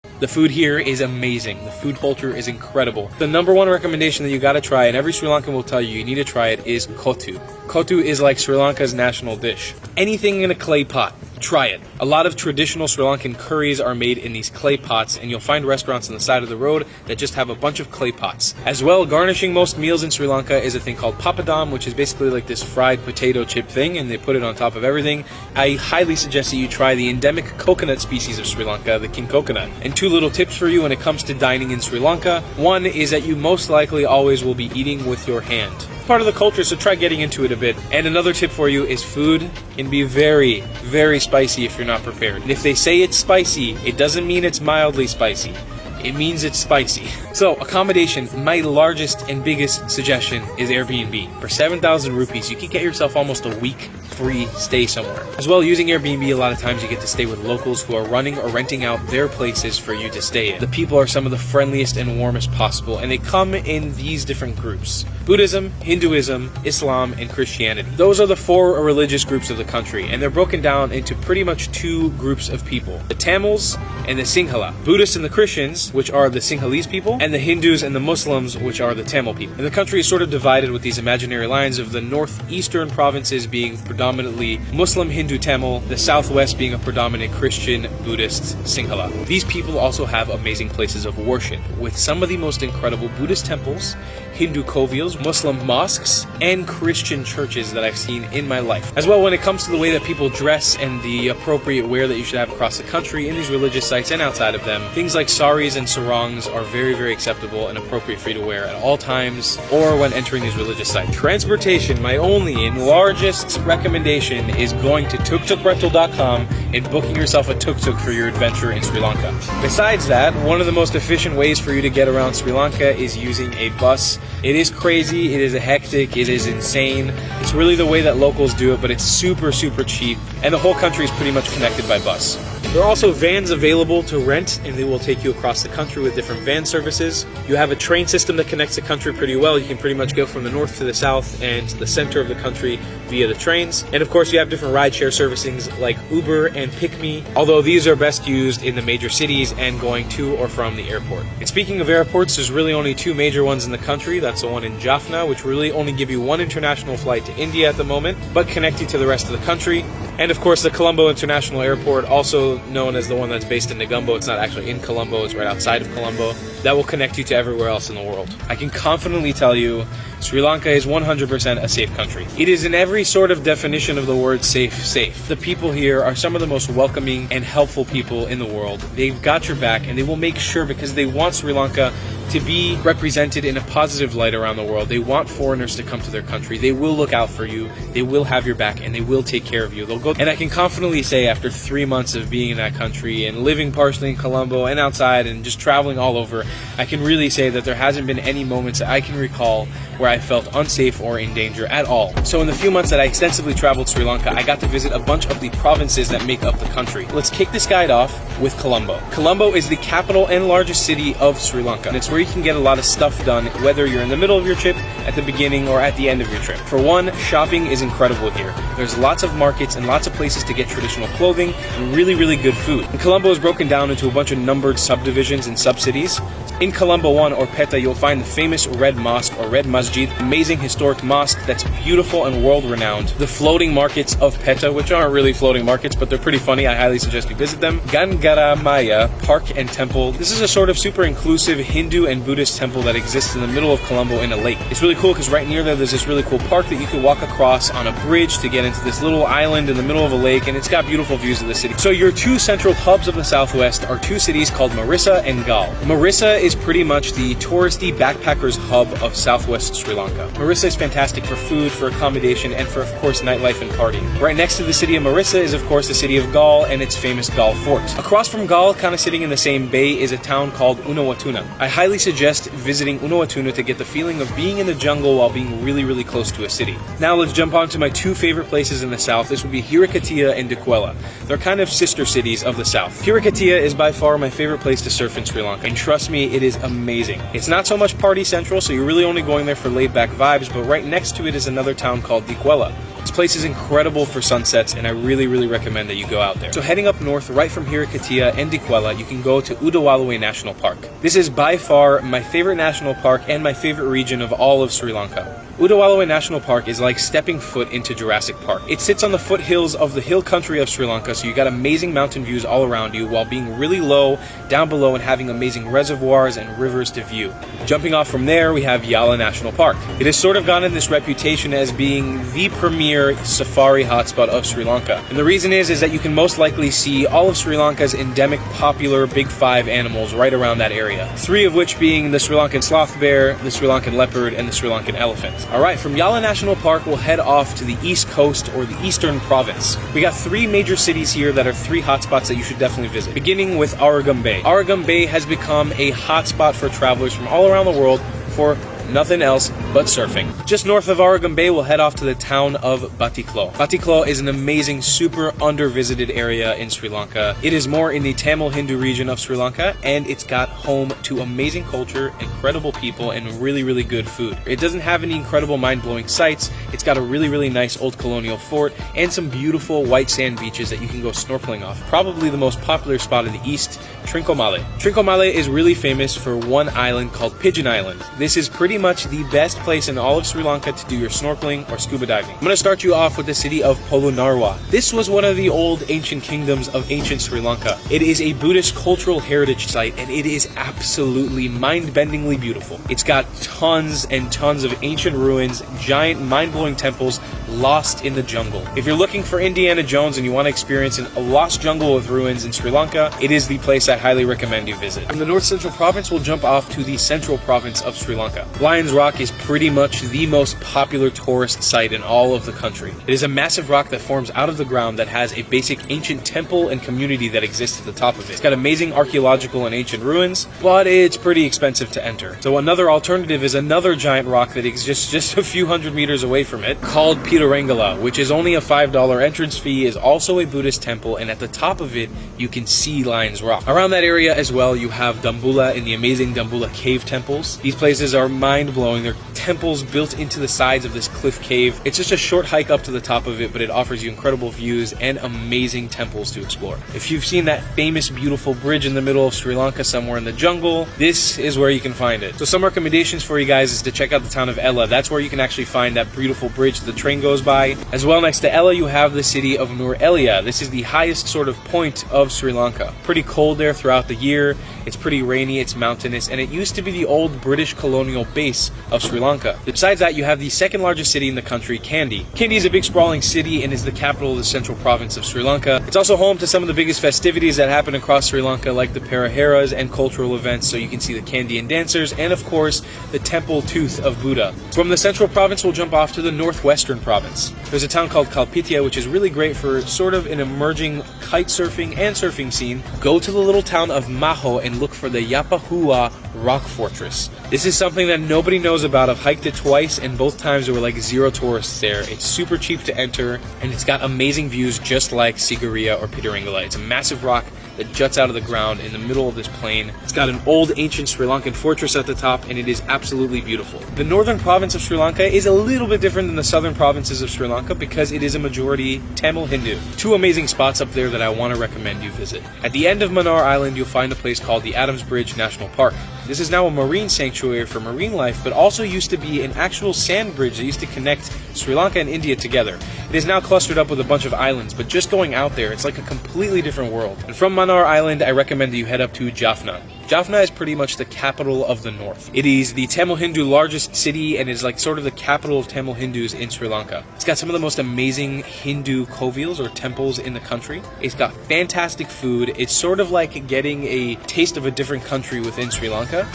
The food here is amazing. The food culture is incredible. The number one recommendation that you gotta try, and every Sri Lankan will tell you need to try it, is kotu. Kotu is like Sri Lanka's national dish. Anything in a clay pot, try it. A lot of traditional Sri Lankan curries are made in these clay pots, and you'll find restaurants on the side of the road that just have a bunch of clay pots. As well, garnishing most meals in Sri Lanka is a thing called papadam, which is basically like this fried potato chip thing, and they put it on top of everything. I highly suggest that you try the endemic coconut species of Sri Lanka, the king coconut. And two little tips for you when it comes to dining in Sri Lanka. One is that you most likely always will be eating with your hand. Part of the culture, so try getting into it a bit. And another tip for you is food can be very, very spicy if you're not prepared. And if they say it's spicy, it doesn't mean it's mildly spicy. It means it's spicy. So, accommodation, my largest and biggest suggestion is Airbnb. For 7,000 rupees, you can get yourself almost a week free stay somewhere. As well, using Airbnb, a lot of times you get to stay with locals who are running or renting out their places for you to stay in. The people are some of the friendliest and warmest possible, and they come in these different groups: Buddhism, Hinduism, Islam, and Christianity. Those are the four religious groups of the country, and they're broken down into pretty much two groups of people: the Tamils and the Sinhala. Buddhists and the Christians, which are the Sinhalese people, and the Hindus and the Muslims, which are the Tamil people. And the country is sort of divided with these imaginary lines of the northeastern provinces being predominantly Muslim, Hindu, Tamil, the southwest being a predominant Christian, Buddhist, Sinhala. These people also have amazing places of worship, with some of the most incredible Buddhist temples, Hindu kovials, Muslim mosques, and Christian churches that I've seen in my life. As well, when it comes to the way that people dress and the appropriate wear that you should have across the country in these religious sites and outside of them, things like saris and sarongs are very, very acceptable and appropriate for you to wear at all times or when entering these religious sites. Transportation, my only and largest recommendation is going to tuktukrental.com and booking yourself a tuk-tuk for your adventure in Sri Lanka. Besides that, one of the most efficient ways for you to get around Sri Lanka is using a bus. It is crazy, it is hectic, it is insane. It's really the way that locals do it, but it's super, super cheap, and the whole country is pretty much connected by bus. There are also vans available to rent, and they will take you across the country with different van services. You have a train system that connects the country pretty well. You can pretty much go from the north to the south and to the center of the country via the trains. And of course, you have different rideshare servicings like Uber and PickMe, although these are best used in the major cities and going to or from the airport. And speaking of airports, there's really only two major ones in the country. That's the one in Jaffna, which really only give you one international flight to India at the moment, but connect you to the rest of the country. And of course, the Colombo International Airport, also known as the one that's based in Negombo. It's not actually in Colombo, it's right outside of Colombo. That will connect you to everywhere else in the world. I can confidently tell you, Sri Lanka is 100% a safe country. It is in every sort of definition of the word safe. The people here are some of the most welcoming and helpful people in the world. They've got your back, and they will make sure, because they want Sri Lanka to be represented in a positive light around the world. They want foreigners to come to their country. They will look out for you. They will have your back, and they will take care of you. They'll go. And I can confidently say, after 3 months of being in that country and living partially in Colombo and outside and just traveling all over, I can really say that there hasn't been any moments that I can recall where I felt unsafe or in danger at all. So in the few months that I extensively traveled Sri Lanka, I got to visit a bunch of the provinces that make up the country. Let's kick this guide off with Colombo. Colombo is the capital and largest city of Sri Lanka, and it's where you can get a lot of stuff done, whether you're in the middle of your trip, at the beginning, or at the end of your trip. For one, shopping is incredible here. There's lots of markets and lots of places to get traditional clothing and really, really good food. And Colombo is broken down into a bunch of numbered subdivisions and sub-cities. In Colombo 1, or Petta, you'll find the famous Red Mosque, or Red Masjid, amazing historic mosque that's beautiful and world-renowned. The floating markets of Petta, which aren't really floating markets, but they're pretty funny. I highly suggest you visit them. Gangara Maya Park and Temple. This is a sort of super inclusive Hindu and Buddhist temple that exists in the middle of Colombo in a lake. It's really cool because right near there's this really cool park that you can walk across on a bridge to get into this little island in the middle of a lake, and it's got beautiful views of the city. So your two central hubs of the southwest are two cities called Marissa and Galle. Marissa is pretty much the touristy backpackers hub of southwest Sri Lanka. Marissa is fantastic for food, for accommodation, and for, of course, nightlife and partying. Right next to the city of Marissa is, of course, the city of Galle and its famous Galle Fort. Across from Galle, kind of sitting in the same bay, is a town called Unawatuna. I highly suggest visiting Unawatuna to get the feeling of being in the jungle while being really, really close to a city. Now let's jump on to my two favorite places in the south. This would be Hirakatia and Dikwella. They're kind of sister cities of the south. Hirakatia is by far my favorite place to surf in Sri Lanka, and trust me, it is amazing. It's not so much party central, so you're really only going there for laid-back vibes, but right next to it is another town called Dikwella. This place is incredible for sunsets, and I really recommend that you go out there. So heading up north, right from Hirakatia and Dikwela, you can go to Udawalawe National Park. This is by far my favorite national park and my favorite region of all of Sri Lanka. Udawalawe National Park is like stepping foot into Jurassic Park. It sits on the foothills of the hill country of Sri Lanka, so you got amazing mountain views all around you while being really low down below and having amazing reservoirs and rivers to view. Jumping off from there, we have Yala National Park. It has sort of gotten this reputation as being the premier safari hotspot of Sri Lanka. And the reason is that you can most likely see all of Sri Lanka's endemic popular big five animals right around that area. 3 of which being the Sri Lankan sloth bear, the Sri Lankan leopard, and the Sri Lankan elephant. Alright, from Yala National Park, we'll head off to the East Coast, or the Eastern Province. We got 3 major cities here that are 3 hotspots that you should definitely visit. Beginning with Aragon Bay. Aragon Bay has become a hotspot for travelers from all around the world for nothing else but surfing. Just north of Aragon Bay, we'll head off to the town of Batiklo. Batiklo is an amazing, super under-visited area in Sri Lanka. It is more in the Tamil Hindu region of Sri Lanka, and it's got home to amazing culture, incredible people, and really good food. It doesn't have any incredible mind-blowing sights. It's got a really nice old colonial fort and some beautiful white sand beaches that you can go snorkeling off. Probably the most popular spot in the east, Trincomalee. Trincomalee is really famous for one island called Pigeon Island. This is pretty much the best place in all of Sri Lanka to do your snorkeling or scuba diving. I'm going to start you off with the city of Polonnaruwa. This was one of the old ancient kingdoms of ancient Sri Lanka. It is a Buddhist cultural heritage site, and it is absolutely mind-bendingly beautiful. It's got tons and tons of ancient ruins, giant mind-blowing temples lost in the jungle. If you're looking for Indiana Jones and you want to experience a lost jungle with ruins in Sri Lanka, it is the place I highly recommend you visit. From the North Central Province, we'll jump off to the Central Province of Sri Lanka. Lions Rock is pretty much the most popular tourist site in all of the country. It is a massive rock that forms out of the ground that has a basic ancient temple and community that exists at the top of it. It's got amazing archaeological and ancient ruins, but it's pretty expensive to enter. So another alternative is another giant rock that exists just a few hundred meters away from it, called Pitarangala, which is only a $5 entrance fee, is also a Buddhist temple, and at the top of it, you can see Lions Rock. Around that area as well, you have Dambulla and the amazing Dambulla cave temples. These places are mind-blowing. They're temples built into the sides of this cliff cave. It's just a short hike up to the top of it, but it offers you incredible views and amazing temples to explore. If you've seen that famous, beautiful bridge in the middle of Sri Lanka somewhere in the jungle, this is where you can find it. So some recommendations for you guys is to check out the town of Ella. That's where you can actually find that beautiful bridge the train goes by. As well, next to Ella, you have the city of Nuwara. This is the highest sort of point of Sri Lanka. Pretty cold there throughout the year. It's pretty rainy, it's mountainous, and it used to be the old British colonial base of Sri Lanka. Besides that, you have the second largest city in the country, Kandy. Kandy is a big sprawling city and is the capital of the Central Province of Sri Lanka. It's also home to some of the biggest festivities that happen across Sri Lanka, like the Paraheras and cultural events, so you can see the Kandyan dancers and, of course, the temple tooth of Buddha. From the Central Province, we'll jump off to the Northwestern Province. There's a town called Kalpitia, which is really great for sort of an emerging kite surfing and surfing scene. Go to the little town of Maho and look for the Yapahua Rock Fortress. This is something that nobody knows about. I've hiked it twice, and both times there were like 0 tourists there. It's super cheap to enter, and it's got amazing views just like Sigiriya or Pitarangala. It's a massive rock that juts out of the ground in the middle of this plain. It's got an old ancient Sri Lankan fortress at the top, and it is absolutely beautiful. The northern province of Sri Lanka is a little bit different than the southern provinces of Sri Lanka because it is a majority Tamil Hindu. 2 amazing spots up there that I want to recommend you visit. At the end of Mannar Island, you'll find a place called the Adams Bridge National Park. This is now a marine sanctuary for marine life, but also used to be an actual sand bridge that used to connect Sri Lanka and India together. It is now clustered up with a bunch of islands, but just going out there, it's like a completely different world. And from Mannar Island, I recommend that you head up to Jaffna. Jaffna is pretty much the capital of the north. It is the Tamil Hindu largest city and is like sort of the capital of Tamil Hindus in Sri Lanka. It's got some of the most amazing Hindu kovils or temples in the country. It's got fantastic food. It's sort of like getting a taste of a different country within Sri Lanka.